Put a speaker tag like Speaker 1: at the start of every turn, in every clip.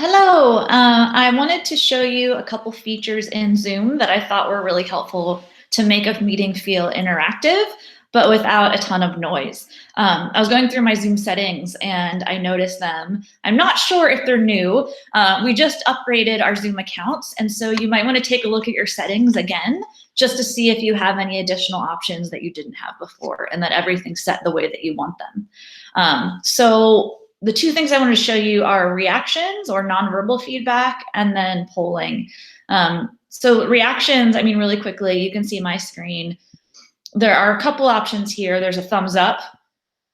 Speaker 1: Hello, I wanted to show you a couple features in Zoom that I thought were really helpful to make a meeting feel interactive, but without a ton of noise. I was going through my Zoom settings and I noticed them. I'm not sure if they're new. We just upgraded our Zoom accounts, and so you might want to take a look at your settings again, just to see if you have any additional options that you didn't have before and that everything's set the way that you want them. So the two things I wanted to show you are reactions or nonverbal feedback and then polling. So reactions, I mean, really quickly, you can see my screen. There are a couple options here. There's a thumbs up,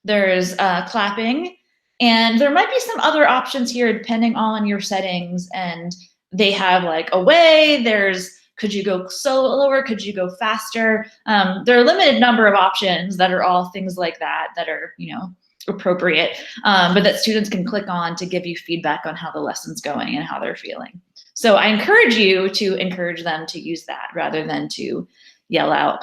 Speaker 1: there's clapping, and there might be some other options here depending on your settings. And they have like away, there's could you go slower, could you go faster? There are a limited number of options that are all things like that that are, appropriate, but that students can click on to give you feedback on how the lesson's going and how they're feeling. So I encourage you to encourage them to use that rather than to yell out.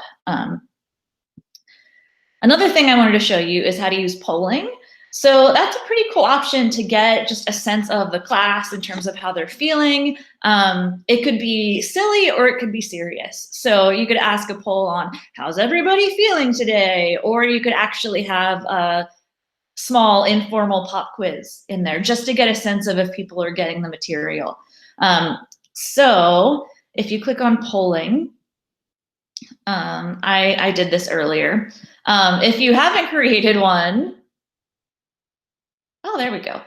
Speaker 1: Another thing I wanted to show you is how to use polling. So that's a pretty cool option to get just a sense of the class in terms of how they're feeling. It could be silly or it could be serious. So you could ask a poll on how's everybody feeling today? Or you could actually have a small informal pop quiz in there just to get a sense of if people are getting the material. So if you click on polling, I did this earlier. If you haven't created one, oh, there we go.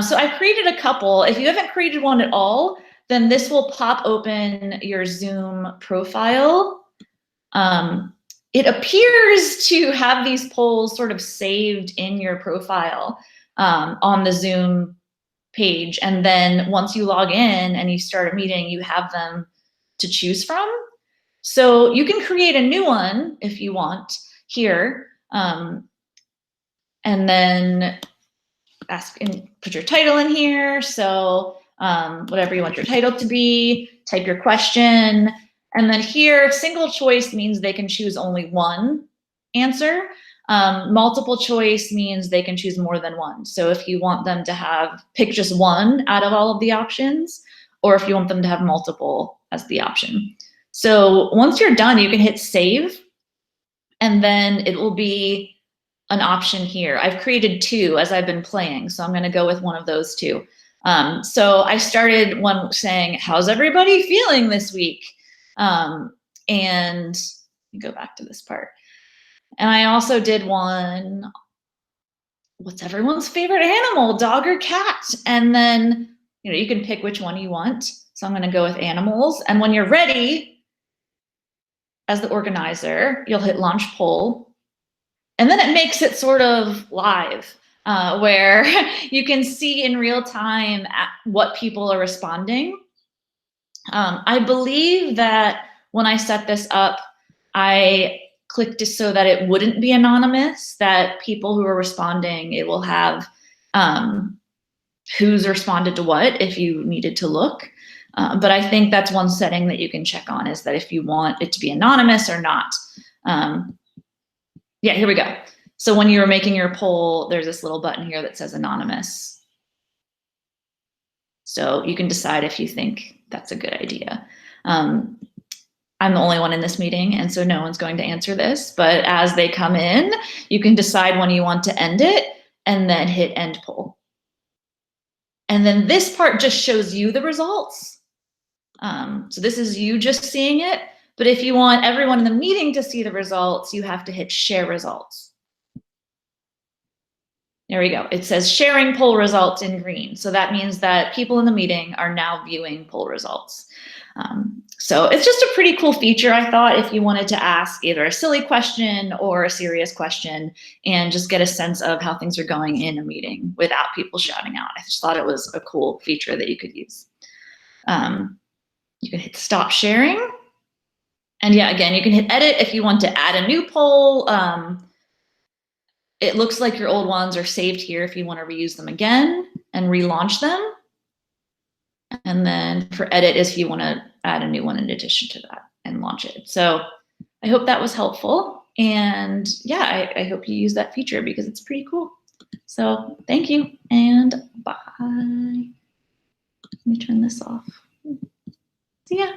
Speaker 1: So I created a couple. If you haven't created one at all, then this will pop open your Zoom profile. It appears to have these polls sort of saved in your profile on the Zoom page. And then once you log in and you start a meeting, you have them to choose from. So you can create a new one if you want here. And then ask and put your title in here. So whatever you want your title to be, type your question. And then here, single choice means they can choose only one answer. Multiple choice means they can choose more than one. So if you want them to pick just one out of all of the options, or if you want them to have multiple as the option. So once you're done, you can hit save, and then it will be an option here. I've created two as I've been playing, so I'm gonna go with one of those two. So I started one saying, how's everybody feeling this week? And let me go back to this part. And I also did one, what's everyone's favorite animal, dog or cat? And then, you can pick which one you want. So I'm gonna go with animals. And when you're ready, as the organizer, you'll hit launch poll. And then it makes it sort of live, where you can see in real time what people are responding. I believe that when I set this up, I clicked it so that it wouldn't be anonymous, that people who are responding, it will have who's responded to what if you needed to look. But I think that's one setting that you can check on, is that if you want it to be anonymous or not. Yeah, here we go. So when you're making your poll, there's this little button here that says anonymous. So you can decide if you think that's a good idea. I'm the only one in this meeting, and so no one's going to answer this, but as they come in, you can decide when you want to end it and then hit end poll. And then this part just shows you the results. So this is you just seeing it, but if you want everyone in the meeting to see the results, you have to hit share results. There we go. It says sharing poll results in green. So that means that people in the meeting are now viewing poll results. So it's just a pretty cool feature, I thought, if you wanted to ask either a silly question or a serious question and just get a sense of how things are going in a meeting without people shouting out. I just thought it was a cool feature that you could use. You can hit stop sharing. And yeah, again, you can hit edit if you want to add a new poll. It looks like your old ones are saved here if you want to reuse them again and relaunch them. And then for edit is if you want to add a new one in addition to that and launch it. So I hope that was helpful. And yeah, I hope you use that feature because it's pretty cool. So thank you and bye. me turn this off. So yeah,